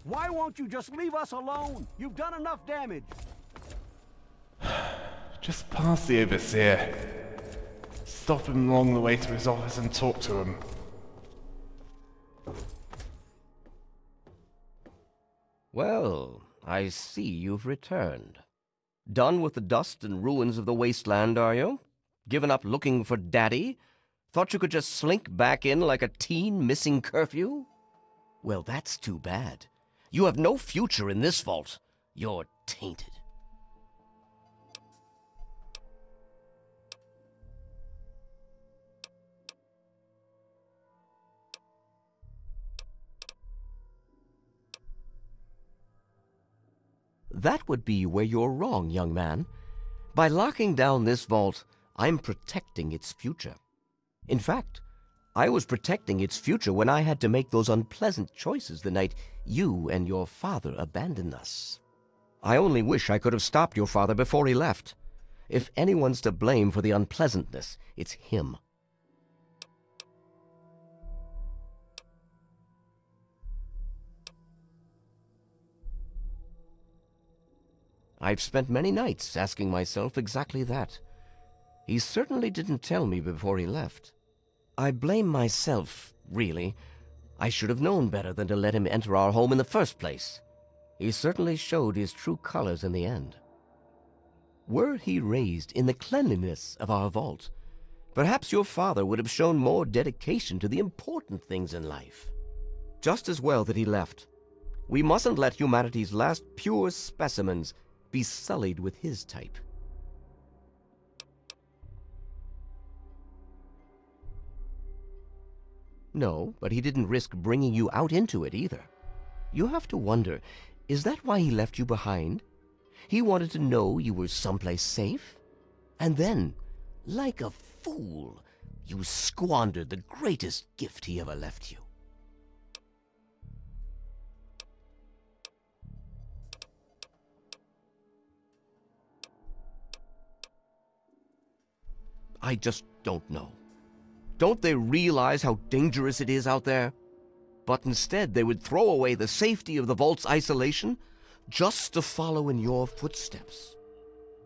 Why won't you just leave us alone? You've done enough damage. Just pass the overseer. Stop him along the way to his office and talk to him. Well, I see you've returned. Done with the dust and ruins of the wasteland, are you? Given up looking for Daddy? Thought you could just slink back in like a teen missing curfew? Well, that's too bad. You have no future in this vault. You're tainted. That would be where you're wrong, young man. By locking down this vault, I'm protecting its future. In fact, I was protecting its future when I had to make those unpleasant choices the night you and your father abandoned us. I only wish I could have stopped your father before he left. If anyone's to blame for the unpleasantness, it's him. I've spent many nights asking myself exactly that. He certainly didn't tell me before he left. I blame myself, really. I should have known better than to let him enter our home in the first place. He certainly showed his true colors in the end. Were he raised in the cleanliness of our vault, perhaps your father would have shown more dedication to the important things in life. Just as well that he left. We mustn't let humanity's last pure specimens be sullied with his type. No, but he didn't risk bringing you out into it either. You have to wonder, is that why he left you behind? He wanted to know you were someplace safe? And then, like a fool, you squandered the greatest gift he ever left you. I just don't know. Don't they realize how dangerous it is out there? But instead they would throw away the safety of the vault's isolation just to follow in your footsteps.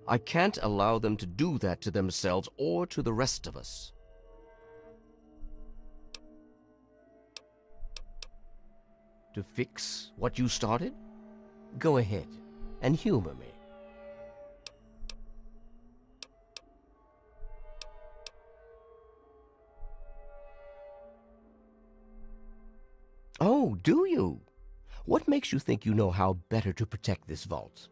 I can't allow them to do that to themselves or to the rest of us. To fix what you started? Go ahead and humor me. Oh, do you? What makes you think you know how better to protect this vault?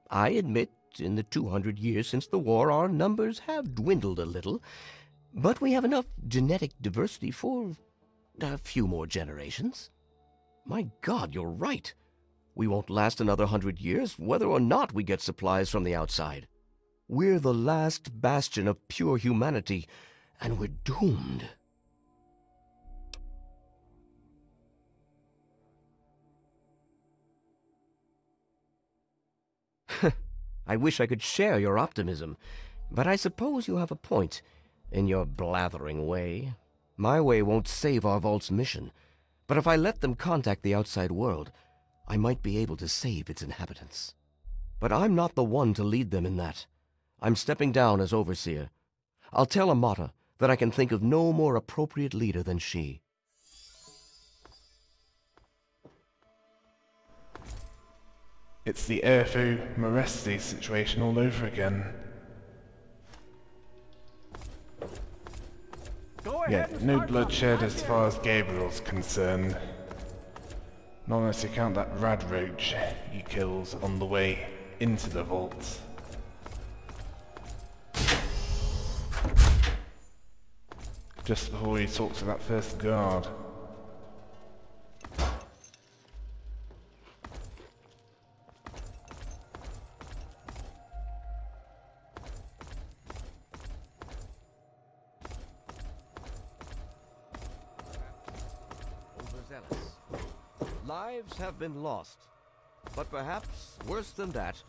I admit, in the 200 years since the war, our numbers have dwindled a little, but we have enough genetic diversity for a few more generations. My God, you're right. We won't last another 100 years, whether or not we get supplies from the outside. We're the last bastion of pure humanity, and we're doomed. I wish I could share your optimism, but I suppose you have a point in your blathering way. My way won't save our vault's mission, but if I let them contact the outside world, I might be able to save its inhabitants. But I'm not the one to lead them in that. I'm stepping down as overseer. I'll tell Amata that I can think of no more appropriate leader than she. It's the Erfu Moresti situation all over again. Yeah, no bloodshed as far as Gabriel's concerned. Not unless you count that rad roach he kills on the way into the vault. Just before he talks to that first guard. Lives have been lost, but perhaps worse than that,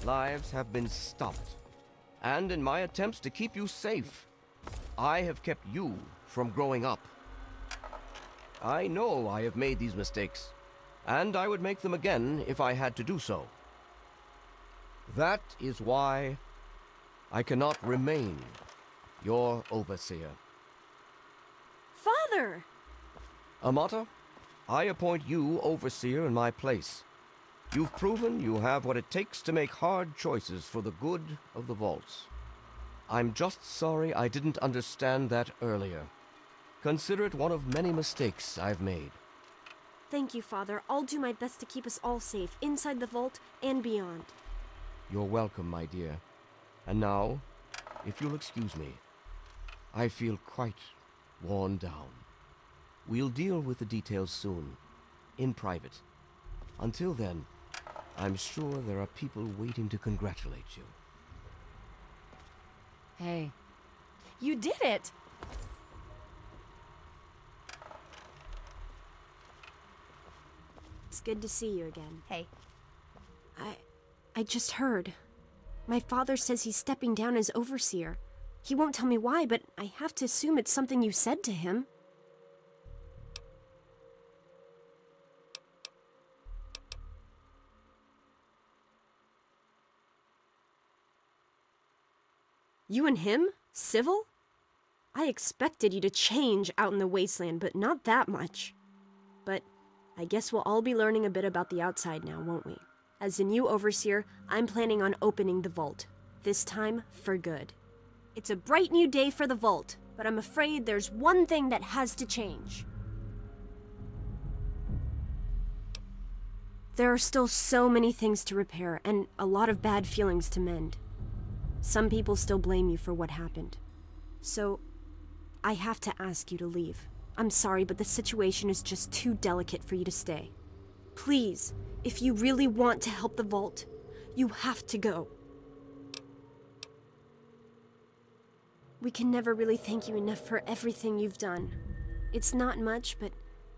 lives have been stopped. And in my attempts to keep you safe, I have kept you from growing up. I know I have made these mistakes, and I would make them again if I had to do so. That is why I cannot remain your overseer. Father! Amata, I appoint you overseer in my place. You've proven you have what it takes to make hard choices for the good of the vaults. I'm just sorry I didn't understand that earlier. Consider it one of many mistakes I've made. Thank you, Father. I'll do my best to keep us all safe, inside the vault and beyond. You're welcome, my dear. And now, if you'll excuse me, I feel quite worn down. We'll deal with the details soon, in private. Until then, I'm sure there are people waiting to congratulate you. Hey. You did it! It's good to see you again. Hey. I just heard. My father says he's stepping down as overseer. He won't tell me why, but I have to assume it's something you said to him. You and him? Civil? I expected you to change out in the wasteland, but not that much. But I guess we'll all be learning a bit about the outside now, won't we? As the new overseer, I'm planning on opening the vault. This time, for good. It's a bright new day for the vault, but I'm afraid there's one thing that has to change. There are still so many things to repair, and a lot of bad feelings to mend. Some people still blame you for what happened. So, I have to ask you to leave. I'm sorry, but the situation is just too delicate for you to stay. Please, if you really want to help the vault, you have to go. We can never really thank you enough for everything you've done. It's not much, but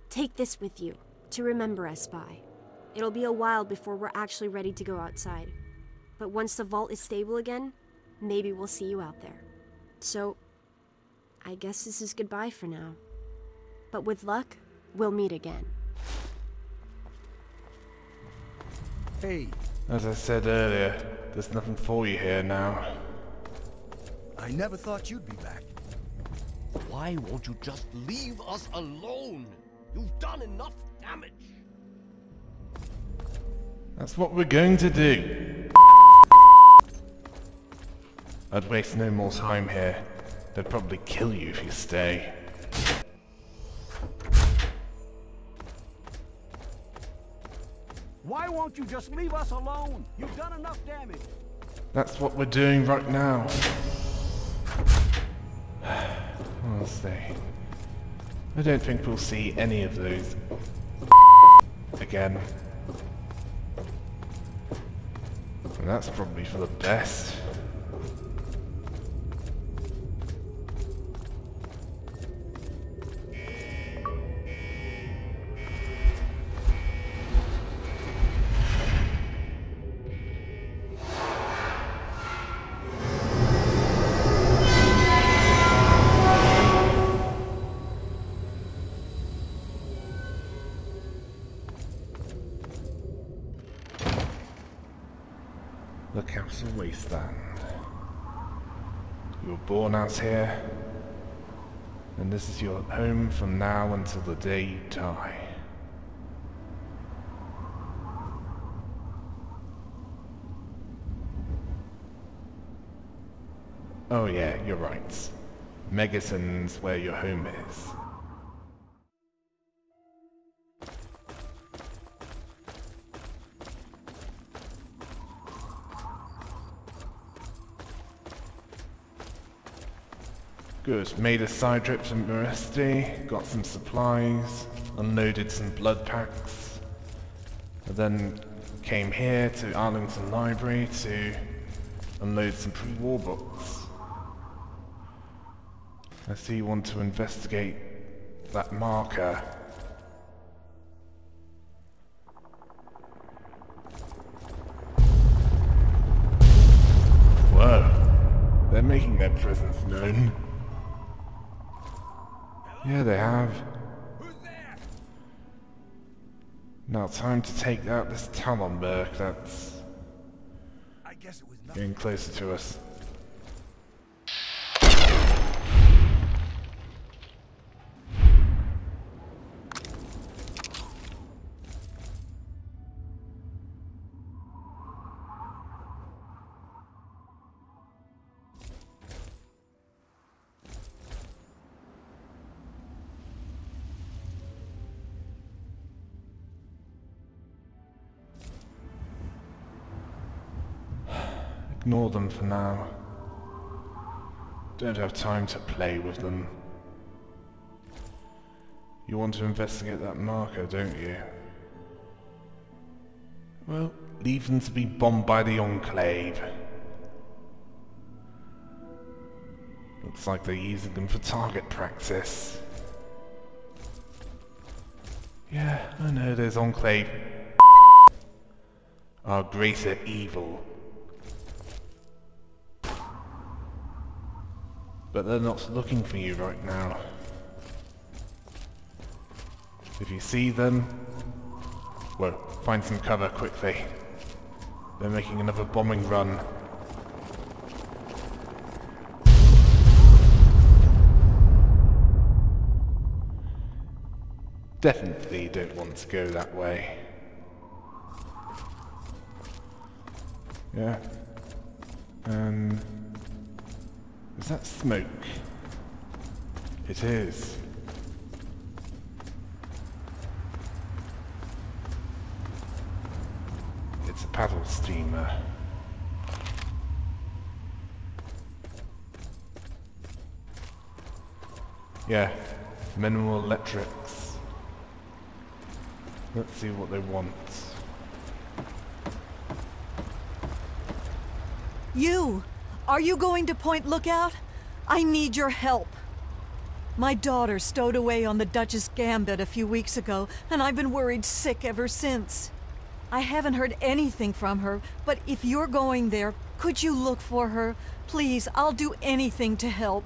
take this with you, to remember us by. It'll be a while before we're actually ready to go outside. But once the vault is stable again, maybe we'll see you out there. So, I guess this is goodbye for now. But with luck, we'll meet again. Hey, As I said earlier, there's nothing for you here now. I never thought you'd be back. Why won't you just leave us alone? You've done enough damage. That's what we're going to do. I'd waste no more time here. They'd probably kill you if you stay. Why won't you just leave us alone? You've done enough damage. That's what we're doing right now. We'll see. I don't think we'll see any of those again. And that's probably for the best. The Castle Wasteland. You were born out here, and this is your home from now until the day you die. Oh yeah, you're right. Megason's where your home is. Good. Made a side trip to Meresti, got some supplies, unloaded some blood packs, and then came here to Arlington Library to unload some pre-war books. I see you want to investigate that marker. Whoa. They're making their presence known. Yeah, they have. Who's there? Now time to take out this Talonberg that's I guess it was getting closer to us. Ignore them for now. Don't have time to play with them. You want to investigate that marker, don't you? Well, leave them to be bombed by the Enclave. Looks like they're using them for target practice. Yeah, I know those Enclave are greater evil. But they're not looking for you right now. If you see them, well, find some cover quickly. They're making another bombing run. Definitely don't want to go that way. Yeah. Is that smoke? It is. It's a paddle steamer. Yeah, minimal electrics. Let's see what they want. You! Are you going to Point Lookout? I need your help. My daughter stowed away on the Duchess Gambit a few weeks ago, and I've been worried sick ever since. I haven't heard anything from her, but if you're going there, could you look for her? Please, I'll do anything to help.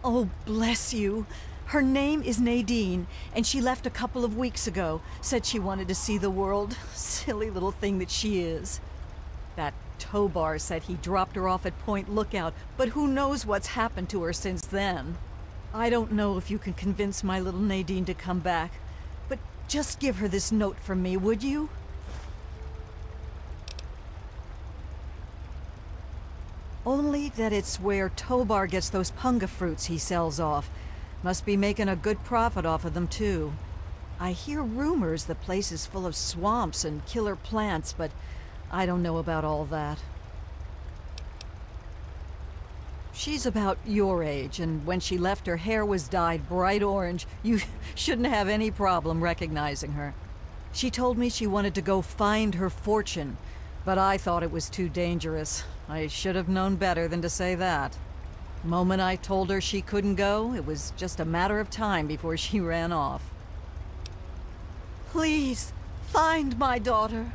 Oh, bless you. Her name is Nadine, and she left a couple of weeks ago. Said she wanted to see the world. Silly little thing that she is. That Tobar said he dropped her off at Point Lookout, but who knows what's happened to her since then. I don't know if you can convince my little Nadine to come back, but just give her this note from me, would you? Only that it's where Tobar gets those punga fruits he sells off. Must be making a good profit off of them, too. I hear rumors the place is full of swamps and killer plants, but I don't know about all that. She's about your age, and when she left, her hair was dyed bright orange. You shouldn't have any problem recognizing her. She told me she wanted to go find her fortune, but I thought it was too dangerous. I should have known better than to say that. Moment I told her she couldn't go, it was just a matter of time before she ran off. Please, find my daughter.